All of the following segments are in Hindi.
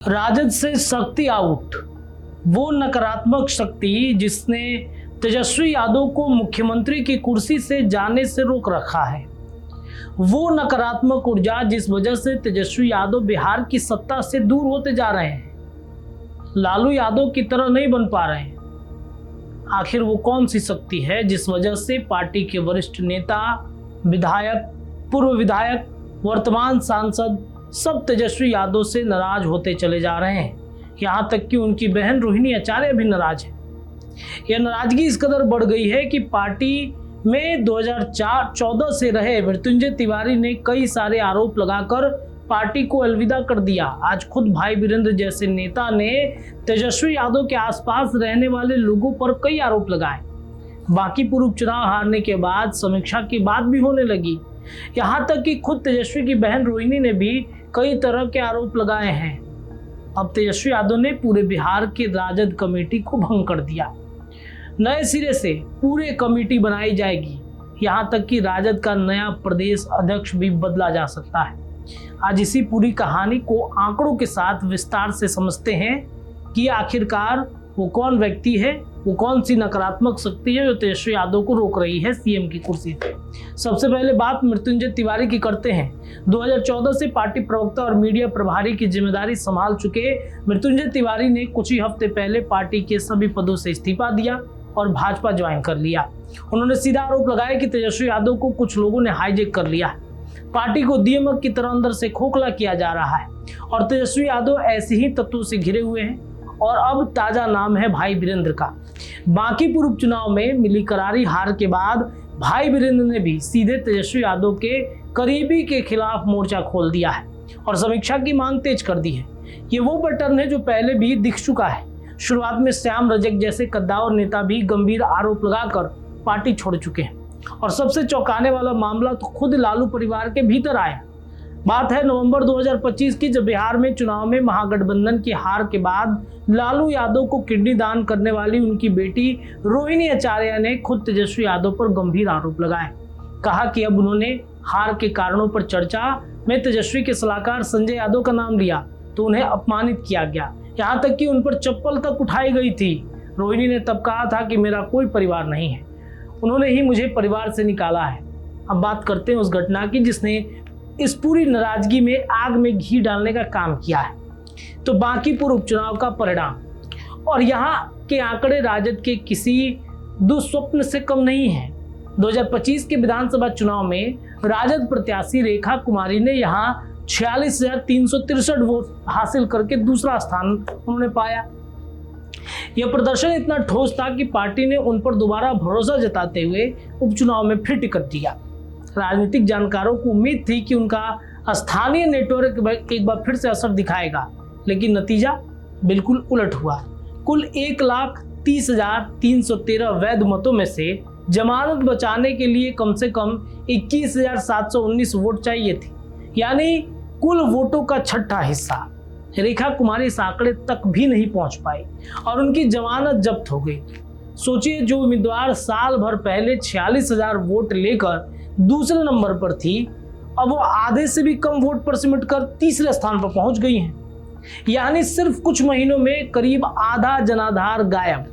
राजद से शक्ति आउट। वो नकारात्मक शक्ति जिसने तेजस्वी यादव को मुख्यमंत्री की कुर्सी से जाने से रोक रखा है, वो नकारात्मक ऊर्जा जिस वजह से तेजस्वी यादव बिहार की सत्ता से दूर होते जा रहे हैं, लालू यादव की तरह नहीं बन पा रहे हैं। आखिर वो कौन सी शक्ति है जिस वजह से पार्टी के वरिष्ठ नेता, विधायक, पूर्व विधायक, वर्तमान सांसद सब तेजस्वी यादव से नाराज होते चले जा रहे हैं। यहाँ तक कि उनकी बहन रोहिणी आचार्य भी नाराज है। यह नाराजगी इस कदर बढ़ गई है कि पार्टी में 2014 से रहे मृत्युंजय तिवारी ने कई सारे आरोप लगाकर पार्टी को अलविदा कर दिया। आज खुद भाई वीरेंद्र जैसे नेता ने तेजस्वी यादव के आसपास रहने वाले लोगों पर कई आरोप लगाए। बाकी पूर्व चुनाव हारने के बाद समीक्षा की बात भी होने लगी। यहाँ तक कि खुद तेजस्वी की बहन रोहिणी ने भी कई तरह के आरोप लगाए हैं। अब तेजस्वी यादव ने पूरे बिहार की राजद कमेटी को भंग कर दिया। नए सिरे से पूरे कमेटी बनाई जाएगी। यहाँ तक कि राजद का नया प्रदेश अध्यक्ष भी बदला जा सकता है। आज इसी पूरी कहानी को आंकड़ों के साथ विस्तार से समझते हैं कि आखिरकार वो कौन व्यक्ति है, वो कौन सी नकारात्मक शक्ति है जो तेजस्वी यादव को रोक रही है सीएम की कुर्सी से। सबसे पहले बात मृत्युंजय तिवारी की करते हैं। 2014 से पार्टी प्रवक्ता और मीडिया प्रभारी की जिम्मेदारी संभाल चुके मृत्युंजय तिवारी ने कुछ ही हफ्ते पहले पार्टी के सभी पदों से इस्तीफा दिया और भाजपा ज्वाइन कर लिया। उन्होंने सीधा आरोप लगाया कि तेजस्वी यादव को कुछ लोगों ने हाईजेक कर लिया है। पार्टी को दीमक की तरह अंदर से खोखला किया जा रहा है और तेजस्वी यादव ऐसे ही तत्वों से घिरे हुए हैं। और अब ताजा नाम है भाई वीरेंद्र का। बाकी पूर्व चुनाव में मिली करारी हार के बाद भाई वीरेंद्र ने भी सीधे तेजस्वी यादव के करीबी के खिलाफ मोर्चा खोल दिया है और समीक्षा की मांग तेज कर दी है। ये वो पैटर्न है जो पहले भी दिख चुका है। शुरुआत में श्याम रजक जैसे कद्दावर नेता भी गंभीर आरोप लगाकर पार्टी छोड़ चुके हैं और सबसे चौंकाने वाला मामला तो खुद लालू परिवार के भीतर आया। बात है नवंबर 2025 की, जब बिहार में चुनाव में महागठबंधन की हार के बाद लालू यादव को किडनी दान करने वाली उनकी बेटी रोहिणी आचार्य ने खुद तेजस्वी यादव पर गंभीर आरोप लगाए। कहा कि अब उन्होंने हार के कारणों पर चर्चा में तेजस्वी के सलाहकार संजय यादव का नाम लिया तो उन्हें अपमानित किया गया। यहाँ तक कि उन पर चप्पल तक उठाई गई थी। रोहिणी ने तब कहा था कि मेरा कोई परिवार नहीं है, उन्होंने ही मुझे परिवार से निकाला है। अब बात करते हैं उस घटना की जिसने इस पूरी नाराजगी में आग में घी डालने का काम किया है। तो बाकी पूर्व उपचुनाव का परिणाम और यहाँ के आंकड़े राजद के किसी दुस्वप्न से कम नहीं है। 2025 के विधानसभा चुनाव में राजद प्रत्याशी रेखा कुमारी ने यहाँ 46,363 वोट हासिल करके दूसरा स्थान उन्होंने पाया। यह प्रदर्शन इतना ठोस था कि पार्टी ने उन पर दोबारा भरोसा जताते हुए उपचुनाव में फिर टिकट दिया। राजनीतिक जानकारों को उम्मीद थी कि उनका स्थानीय नेटवर्क एक बार फिर से असर दिखाएगा, लेकिन नतीजा बिल्कुल उलट हुआ। कुल 1,30,313 वैध मतों में से जमानत बचाने के लिए कम से कम 21,719 वोट चाहिए थे, यानी कुल वोटों का छठा हिस्सा। रेखा कुमारी इस आंकड़े तक भी नहीं पहुंच पाई और उनकी जमानत जब्त हो गई। सोचिए, जो उम्मीदवार साल भर पहले 46,000 वोट लेकर दूसरे नंबर पर थी, अब वो आधे से भी कम वोट पर सिमटकर तीसरे स्थान पर पहुंच गई हैं। यानी सिर्फ कुछ महीनों में करीब आधा जनाधार गायब।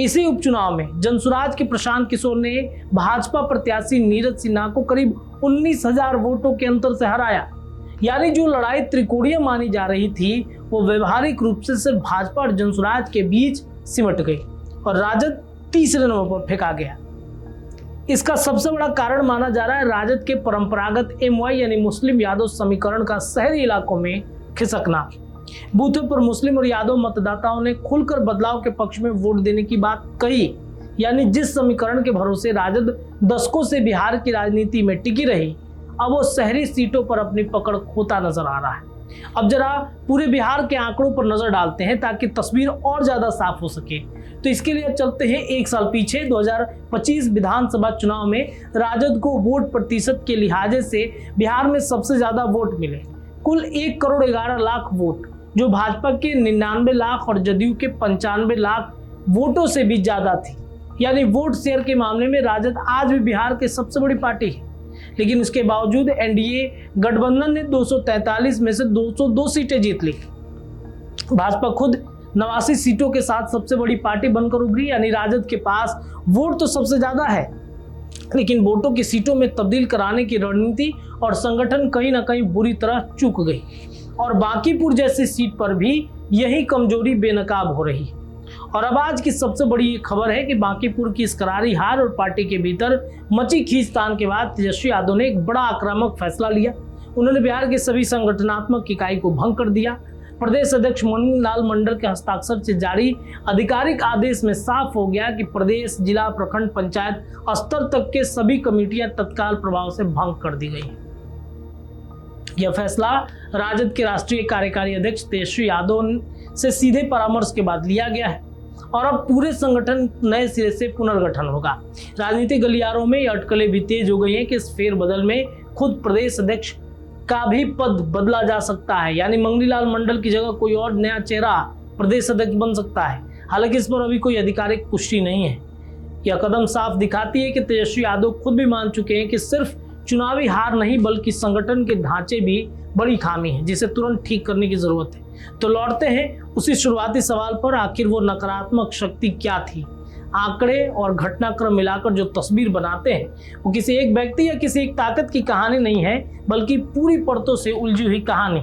इसी उपचुनाव में जनसुराज के प्रशांत किशोर ने भाजपा प्रत्याशी नीरज सिन्हा को करीब 19,000 वोटों के अंतर से हराया। यानी जो लड़ाई त्रिकोणीय मानी जा रही थी वो व्यवहारिक रूप से सिर्फ भाजपा और जनसुराज के बीच सिमट गई और राजद तीसरे नंबर पर फेंका गया। इसका सबसे बड़ा कारण माना जा रहा है राजद के परंपरागत MY यानी मुस्लिम यादव समीकरण का शहरी इलाकों में खिसकना। बूथों पर मुस्लिम और यादव मतदाताओं ने खुलकर बदलाव के पक्ष में वोट देने की बात कही। यानी जिस समीकरण के भरोसे राजद दशकों से बिहार की राजनीति में टिकी रही, अब वो शहरी सीटों पर अपनी पकड़ खोता नजर आ रहा है। अब जरा पूरे बिहार के आंकड़ों पर नजर डालते हैं ताकि तस्वीर और ज्यादा साफ हो सके। तो इसके लिए चलते हैं एक साल पीछे। 2025 विधानसभा चुनाव में राजद को वोट प्रतिशत के लिहाजे से बिहार में सबसे ज्यादा वोट मिले, कुल 1,11,00,000 वोट, जो भाजपा के 99 लाख और जदयू के 95 लाख वोटों से भी ज्यादा थी। यानी वोट शेयर के मामले में राजद आज भी बिहार की सबसे बड़ी पार्टी है। लेकिन इसके बावजूद एनडीए गठबंधन ने 243 में से 202 सीटें जीत ली। भाजपा खुद 89 सीटों के साथ सबसे बड़ी पार्टी बनकर उभरी, यानी राजद के पास वोट तो सबसे ज्यादा है, लेकिन वोटों की सीटों में तब्दील कराने की रणनीति और संगठन कहीं ना कहीं बुरी तरह चूक गई और बांकीपुर जैसी सीट पर भी यही कमजोरी बेनकाब हो रही। और अब आज की सबसे बड़ी खबर है कि बांकीपुर की इस करारी हार और पार्टी के भीतर मची खींचतान के बाद तेजस्वी यादव ने एक बड़ा आक्रामक फैसला लिया। उन्होंने बिहार की सभी संगठनात्मक इकाई को भंग कर दिया। प्रदेश अध्यक्ष मनीलाल मंडल के हस्ताक्षर से जारी आधिकारिक आदेश में साफ हो गया कि प्रदेश, जिला, प्रखंड, पंचायत स्तर तक के सभी कमेटियां तत्काल प्रभाव से भंग कर दी गई। यह फैसला राजद के राष्ट्रीय कार्यकारी अध्यक्ष तेजस्वी यादव से सीधे परामर्श के बाद लिया गया है और अब पूरे संगठन नए सिरे से पुनर्गठन होगा। राजनीतिक गलियारों में यह अटकलें भी तेज हो गई हैं कि इस फेरबदल में खुद प्रदेश अध्यक्ष का भी पद बदला जा सकता है, यानी मनीलाल मंडल की जगह कोई और नया चेहरा प्रदेश अध्यक्ष बन सकता है। हालांकि इस पर अभी कोई आधिकारिक पुष्टि नहीं है। यह कदम साफ दिखाती है कि तेजस्वी यादव खुद भी मान चुके हैं कि सिर्फ चुनावी हार नहीं बल्कि संगठन के ढांचे भी बड़ी खामी है जिसे तुरंत ठीक करने की जरूरत है। तो लौटते हैं उसी शुरुआती सवाल पर, आखिर वो नकारात्मक शक्ति क्या थी। आंकड़े और घटनाक्रम मिलाकर जो तस्वीर बनाते हैं वो किसी एक व्यक्ति या किसी एक ताकत की कहानी नहीं है, बल्कि पूरी परतों से उलझी हुई कहानी।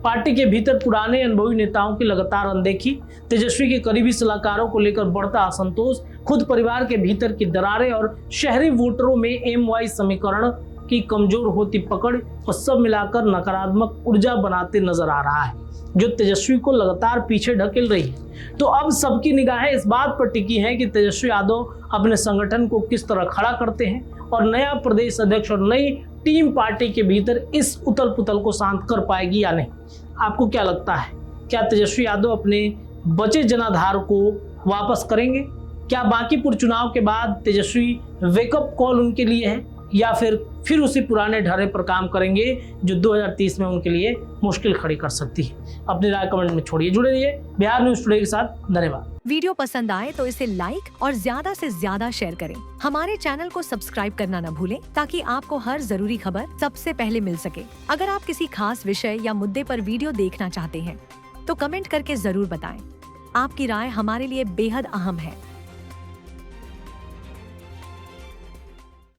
पार्टी के भीतर पुराने अनुभवी नेताओं की लगातार अनदेखी, तेजस्वी के करीबी सलाहकारों को लेकर बढ़ता असंतोष, खुद परिवार के भीतर की दरारें और शहरी वोटरों में MY समीकरण की कमजोर होती पकड़, और सब मिलाकर नकारात्मक ऊर्जा बनाते नजर आ रहा है जो तेजस्वी को लगातार पीछे ढकेल रही है। तो अब सबकी निगाहें इस बात पर टिकी हैं कि तेजस्वी यादव अपने संगठन को किस तरह खड़ा करते हैं और नया प्रदेश अध्यक्ष और नई टीम पार्टी के भीतर इस उथल पुथल को शांत कर पाएगी या नहीं। आपको क्या लगता है, क्या तेजस्वी यादव अपने बचे जनाधार को वापस करेंगे? क्या बांकीपुर चुनाव के बाद तेजस्वी वेकअप कॉल उनके लिए है, या फिर उसी पुराने ढर्रे पर काम करेंगे जो 2030 में उनके लिए मुश्किल खड़ी कर सकती है? अपनी राय कमेंट में छोड़िए। जुड़े रहिए बिहार न्यूज टुडे के साथ। धन्यवाद। वीडियो पसंद आए तो इसे लाइक और ज्यादा से ज्यादा शेयर करें। हमारे चैनल को सब्सक्राइब करना न भूलें ताकि आपको हर जरूरी खबर सबसे पहले मिल सके। अगर आप किसी खास विषय या मुद्दे पर वीडियो देखना चाहते हैं तो कमेंट करके जरूर बताएं। आपकी राय हमारे लिए बेहद अहम है।